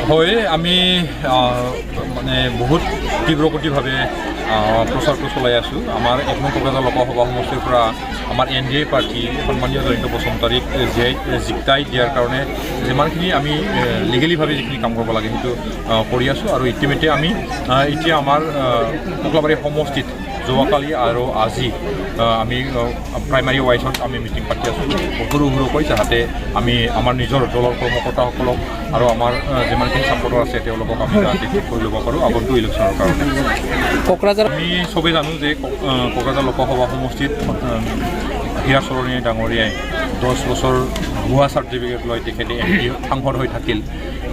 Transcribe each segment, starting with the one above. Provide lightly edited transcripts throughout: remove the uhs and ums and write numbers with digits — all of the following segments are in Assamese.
হয় আমি মানে বহুত তীব্ৰগতিভাৱে প্ৰচাৰটো চলাই আছোঁ। আমাৰ ১ নং কোকৰাঝাৰ লোকসভা সমষ্টিৰ পৰা আমাৰ NDA প্ৰাৰ্থী সন্মানীয় জয়ন্ত বসুমতাৰীক জিকাই দিয়াৰ কাৰণে যিমানখিনি আমি লিগেলিভাৱে যিখিনি কাম কৰিব লাগে সেইটো কৰি আছোঁ। আৰু ইতিমধ্যে আমি এতিয়া আমাৰ কোকৰাঝাৰ সমষ্টিত যোৱাকালি আৰু আজি আমি প্ৰাইমাৰী ৱাইজত আমি মিটিং পাতি আছোঁ সৰু সৰুকৈ, যাতে আমি আমাৰ নিজৰ দলৰ কৰ্মকৰ্তাসকলক আৰু আমাৰ যিমানখিনি ছাপৰ্টাৰ আছে তেওঁলোকক আমি ঠিক কৰি ল'ব পাৰোঁ আগন্তুক ইলেকশ্যনৰ কাৰণে। কোকৰাঝাৰ আমি চবেই জানো যে কোকৰাঝাৰ লোকসভা সমষ্টিত হীৰা চৰণীয়া ডাঙৰীয়াই 10 বছৰ ভুৱা চাৰ্টিফিকেট লৈ তেখেতে MP সাংসদ হৈ থাকিল।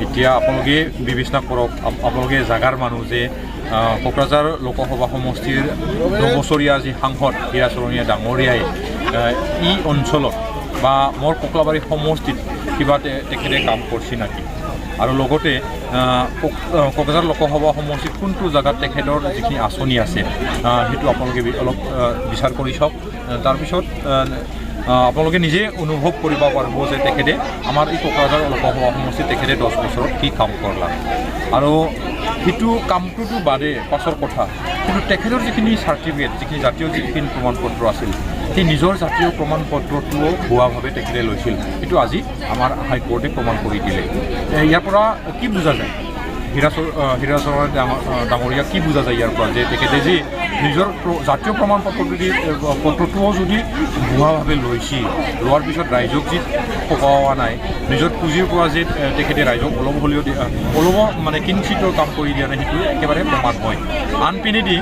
এতিয়া আপোনালোকে বিবেচনা কৰক, আপোনালোকে জাগাৰ মানুহ যে কোকৰাঝাৰ লোকসভা সমষ্টিৰ 2 বছৰীয়া যি সাংসদ হীৰা চৰণীয়া ডাঙৰীয়াই এই অঞ্চলত বা মোৰ কোকৰাঝাৰ সমষ্টিত কিবা তেখেতে কাম কৰিছে নেকি, আৰু লগতে কোকৰাঝাৰ লোকসভা সমষ্টিত কোনটো জেগাত তেখেতৰ যিখিনি আঁচনি আছে সেইটো আপোনালোকে অলপ বিচাৰ কৰি চাওক। তাৰপিছত আপোনালোকে নিজে অনুভৱ কৰিব পাৰিব যে তেখেতে আমাৰ এই কোকৰাঝাৰ লোকসভা সমষ্টিত তেখেতে 10 বছৰত কি কাম কৰলা। আৰু সেইটো কামটোতো বাদে পাছৰ কথা, কিন্তু তেখেতৰ যিখিনি চাৰ্টিফিকেট, যিখিনি জাতীয় যিখিনি প্ৰমাণ পত্ৰ আছিল, সেই নিজৰ জাতীয় প্ৰমাণ পত্ৰটোও ভুৱাভাৱে তেখেতে লৈছিল। এইটো আজি আমাৰ হাইকোৰ্টে প্ৰমাণ কৰি দিলে। ইয়াৰ পৰা কি বুজা যায়, হীৰা চৰণীয়া ডাঙৰীয়া কি বুজা যায় ইয়াৰ পৰা, যে তেখেতে যে নিজৰ জাতীয় প্ৰমাণ পত্ৰটোও যদি ভুৱাভাৱে লৈছিল, লোৱাৰ পিছত ৰাইজক যি সকাহ নাই, নিজৰ পুঁজিৰ পৰা যে তেখেতে ৰাইজক অলপ হ'লেও মানে কিঞ্চিতৰ কাম কৰি দিয়া নাই, সেইটো একেবাৰে প্ৰমাণ হয়। আনপিনেদি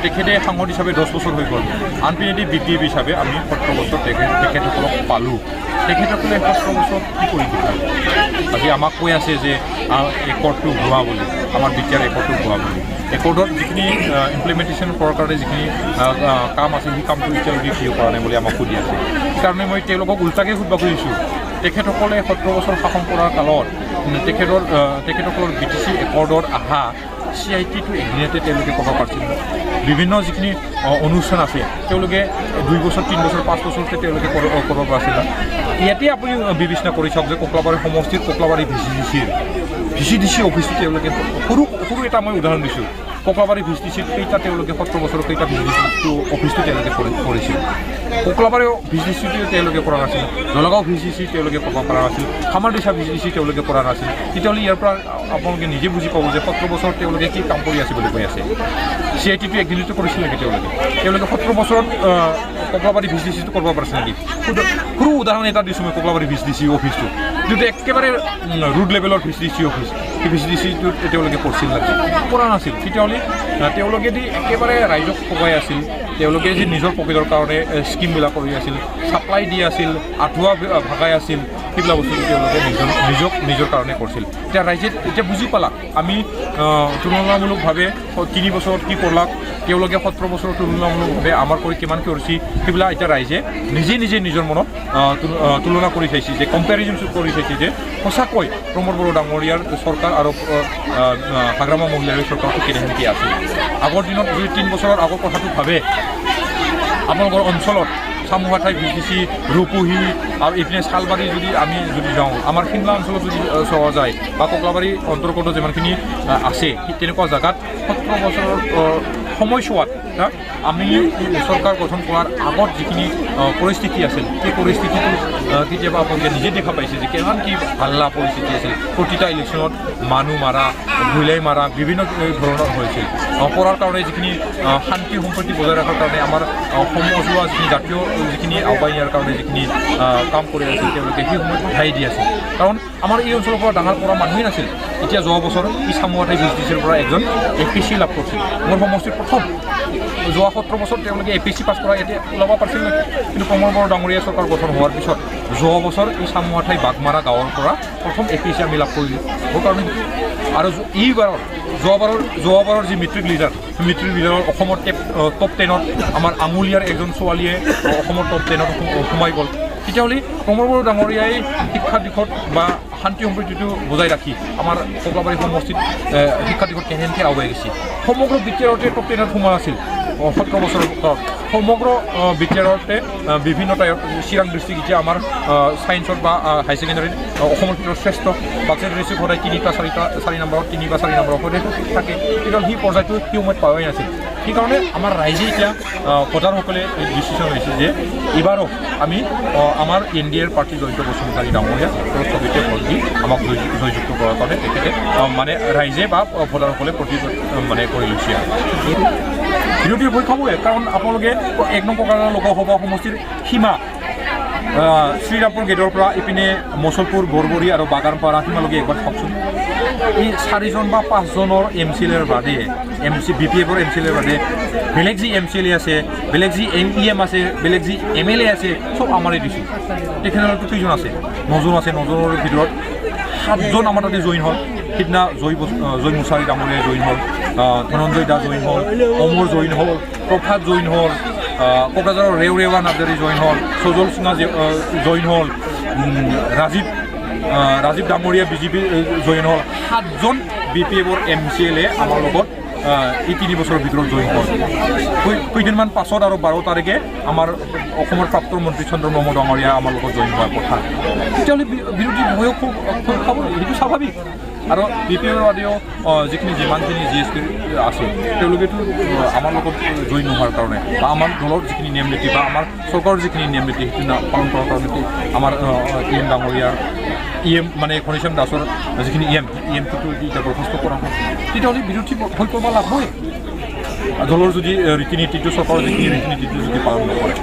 তেখেতে সাংসদ হিচাপে 10 বছৰ হৈ গ'ল, আনপিনেদি BPF হিচাপে আমি 17 বছৰ তেখেতসকলক পালোঁ। তেখেতসকলে 17 বছৰত কি কৰি দিলে? আজি আমাক কৈ আছে যে ৰেকৰ্ডটো ভুৱা বুলি, আমাৰ বিটিআৰ ৰেকৰ্ডটো ভুৱা বুলি। ৰেকৰ্ডত যিখিনি ইমপ্লিমেণ্টেশ্যন কৰাৰ কাৰণে যিখিনি কাম আছে, সেই কামটো এতিয়ালৈকে কিয় কৰা নাই বুলি আমাক সুধি আছে। সেইকাৰণে মই তেওঁলোকক উল্টাকৈ সুধিব খুজিছোঁ, তেখেতসকলে 17 বছৰ শাসন কৰাৰ কালত তেখেতসকলৰ BTC ৰেকৰ্ডত অহা CIT-টো একদিনতে তেওঁলোকে ক'ব পাৰিছিল। বিভিন্ন যিখিনি অনুষ্ঠান আছে তেওঁলোকে 2 বছৰ, 3 বছৰ, 5 বছৰতে তেওঁলোকে কৰিব পাৰিছিল। ইয়াতে আপুনি বিবেচনা কৰি চাওক যে কোকৰাঝাৰ সমষ্টিত কোকৰাঝাৰ VCDC অফিচটো তেওঁলোকে সৰু এটা মই উদাহৰণ দিছোঁ। কোকৰাঝাৰ VCDC কেইটা তেওঁলোকে 17 বছৰৰ কেইটা VCDC অফিচটো তেওঁলোকে কৰিছিল। কোকৰাঝাৰ VCDC তেওঁলোকে কৰা নাছিল, জলগাঁও VCDC তেওঁলোকে কৰিব পৰা নাছিল, খামাৰদিছা VCDC তেওঁলোকে কৰা নাছিল। তেতিয়াহ'লে ইয়াৰ পৰা আপোনালোকে নিজে বুজি পাব যে 17 বছৰত তেওঁলোকে কি কাম কৰি আছে বুলি কৈ আছে। CIT-টো একদিনতে কৰিছিল নেকি তেওঁলোকে 17 বছৰত কোকৰাঝাৰ VCDC-টো কৰিব পাৰিছিল নেকি? সৰু উদাহৰণ এটা দিছোঁ মই, কোকৰাঝাৰ VCDC অফিচটো যিটো একেবাৰে ৰুড লেভেলৰ VCDC অফিচ, সেই VCDC-টো তেওঁলোকে কৰিছিল নেকি? কৰা নাছিল। তেতিয়াহ'লে তেওঁলোকে যি একেবাৰে ৰাইজক সহায় আছিল, তেওঁলোকে যি নিজৰ পকেটৰ কাৰণে স্কিমবিলাক কৰি আছিল, ছাপ্লাই দি আছিল, আঁঠুৱা ভগাই আছিল, সেইবিলাক বস্তু তেওঁলোকে নিজৰ কাৰণে কৰিছিল। এতিয়া ৰাইজে এতিয়া বুজি পালাক আমি তুলনামূলকভাৱে 3 বছৰত কি কৰলাক, তেওঁলোকে 17 বছৰত তুলনামূলকভাৱে আমাৰ কৰি কিমান কৰিছে, সেইবিলাক এতিয়া ৰাইজে নিজে নিজৰ মনত তুলনা কৰি চাইছে, যে কম্পেৰিজন কৰি চাইছে যে সঁচাকৈ প্ৰমোদ বড়ো ডাঙৰীয়াৰ চৰকাৰ আৰু হাগ্ৰামা মহিলাৰ চৰকাৰটো কেনেকৈ আছিল। আগৰ দিনত যদি 3 বছৰৰ আগৰ কথাটো ভাবে, আপোনালোকৰ অঞ্চলত চামুহাঠাই VCDC, ৰূপহী আৰু এইপিনে শালবাৰী আমি যদি যাওঁ, আমাৰ শিমলা অঞ্চলত যদি চোৱা যায় বা কোকৰাঝাৰ অন্তৰ্গত যিমানখিনি আছে, তেনেকুৱা জেগাত 17 বছৰৰ সময়ছোৱাত আমি চৰকাৰ গঠন কৰাৰ আগত যিখিনি পৰিস্থিতি আছিল, সেই পৰিস্থিতিটো কেতিয়াবা আপোনালোকে নিজে দেখা পাইছে যে কিমান কি হাল্লা পৰিস্থিতি আছিল। প্ৰতিটা ইলেকশ্যনত মানুহ মাৰা, গুলীয়াই মাৰা বিভিন্ন ধৰণৰ হৈছিল। কৰাৰ কাৰণে যিখিনি শান্তি সম্প্ৰীতি বজাই ৰখাৰ কাৰণে আমাৰ সমজুৱা যিখিনি জাতীয় যিখিনি আহ্বান ইয়াৰ কাৰণে যিখিনি কাম কৰি আছিল, তেওঁলোকে সেই সময়ত উঠাই দি আছিল। কাৰণ আমাৰ এই অঞ্চলৰ পৰা ডাঙৰ কৰা মানুহেই নাছিল। এতিয়া যোৱা বছৰ এই চামুহাঠাই VCDC-ৰ পৰা এজন APC লাভ কৰিছিল। মোৰ সমষ্টিৰ প্ৰথম যোৱা 17 বছৰ তেওঁলোকে APC পাছ কৰা এতিয়া ওলাব পাৰিছিল নেকি? কিন্তু প্ৰমোদ বড়ো ডাঙৰীয়া চৰকাৰ গঠন হোৱাৰ পিছত যোৱা বছৰ এই চামুহাঠাই বাঘমাৰা গাঁৱৰ পৰা প্ৰথম APC আমি লাভ কৰিলোঁ। সেইকাৰণে আৰু এইবাৰৰ যোৱাবাৰৰ যি মেট্ৰিক লিডাৰৰ অসমৰ টপ 10ত আমাৰ আঙুলিয়াৰ এজন ছোৱালীয়ে অসমৰ টপ 10ত সোমাই গ'ল। তেতিয়াহ'লে প্ৰমোদ বড়ো ডাঙৰীয়াই শিক্ষাৰ দিশত বা শান্তি সম্প্ৰীতিটো বজাই ৰাখি আমাৰ কোকৰাঝাৰ সমষ্টিত শিক্ষাৰ দিশত কেনেকৈ আগুৱাই গৈছে। সমগ্ৰ বিটিআৰতে টপ 10ত সোমোৱা আছিল। 17 বছৰৰ সমগ্ৰ বিদ্যালয়তে বিভিন্ন চিৰাং ডিষ্ট্ৰিক্ট এতিয়া আমাৰ ছায়েন্সত বা হাই ছেকেণ্ডেৰীত অসমৰ ভিতৰত শ্ৰেষ্ঠ পাৰ্চেণ্টেজ সদায় 3 বা 4 নম্বৰত 3 বা 4 নম্বৰত সদায় থাকে কিন্তু সেই পৰ্যায়টো সেই সময়ত পোৱাই নাছিল সেইকাৰণে আমাৰ ৰাইজে এতিয়া ভোটাৰসকলে ডিচিশ্যন লৈছে যে এইবাৰো আমি আমাৰ NDAৰ প্ৰাৰ্থী জয়ন্ত বসুমতাৰী ডাঙৰীয়া ছবিতে ভোট দি আমাক জয়যুক্ত কৰাৰ কাৰণে তেখেতে মানে ৰাইজে বা ভোটাৰসকলে মানে কৰি লৈছে বিৰোধী পক্ষসমূহে কাৰণ আপোনালোকে 1 নং কোকৰাঝাৰ লোকসভা সমষ্টিৰ সীমা শ্ৰীৰামপুৰ গেটৰ পৰা ইপিনে মচলপুৰ বৰবৰী আৰু বাগানপাৰা সীমালৈকে একবাৰ চাওকচোন এই 4জন বা 5জনৰ MCLAৰ বাদে BPFৰ MCLAৰ বাদে বেলেগ যি MCLA আছে বেলেগ যি MEM আছে বেলেগ যি MLA আছে চব আমাৰে দিছোঁ তেখেতৰ কেইজন আছে 9জন আছে 9জনৰ ভিতৰত 7জন আমাৰ তাতে জইন হ'ল সিদিনা জয় মুছাৰী ডাঙৰীয়া জইন হ'ল ধনঞ্জয় দা জইন হ'ল অমৰ জইন হ'ল প্ৰভাত জইন হ'ল কোকৰাঝাৰৰ ৰেৱা নাৰ্জাৰী জইন হ'ল সজল সিঙা জইন হ'ল ৰাজীৱ ডাঙৰীয়া BJP জইন হ'ল 7জন BPFৰ MCLA আমাৰ লগত এই 3 বছৰৰ ভিতৰত জইন হ'ল কেইদিনমান পাছত আৰু 12 তাৰিখে আমাৰ অসমৰ প্ৰাক্তন মন্ত্ৰী চন্দ্ৰমোহন ডাঙৰীয়া আমাৰ লগত জইন হোৱাৰ কথা তেতিয়াহ'লে বিৰোধী ভয়ো খুব খাব সেইটো স্বাভাৱিক আৰু BPFৰ বাদেও যিমানখিনি GSP আছে তেওঁলোকেতো আমাৰ লগত জইন নোহোৱাৰ কাৰণে বা আমাৰ দলৰ যিখিনি নিয়ম নীতি বা আমাৰ চৰকাৰৰ যিখিনি নিয়ম নীতি সেইটো পালন কৰাৰ কাৰণে আমাৰ EM ডাঙৰীয়াৰ EM মানে ঘনশ্যাম দাসৰ যিখিনি EMটো এতিয়া বৰ্খাস্ত কৰা হয় তেতিয়াহ'লে বিৰোধী ভয় কৰিব লাগবই দলৰ যদি ৰীতি নীতিটো চৰকাৰৰ যিখিনি ৰীতি নীতিটো যদি পালন নকৰে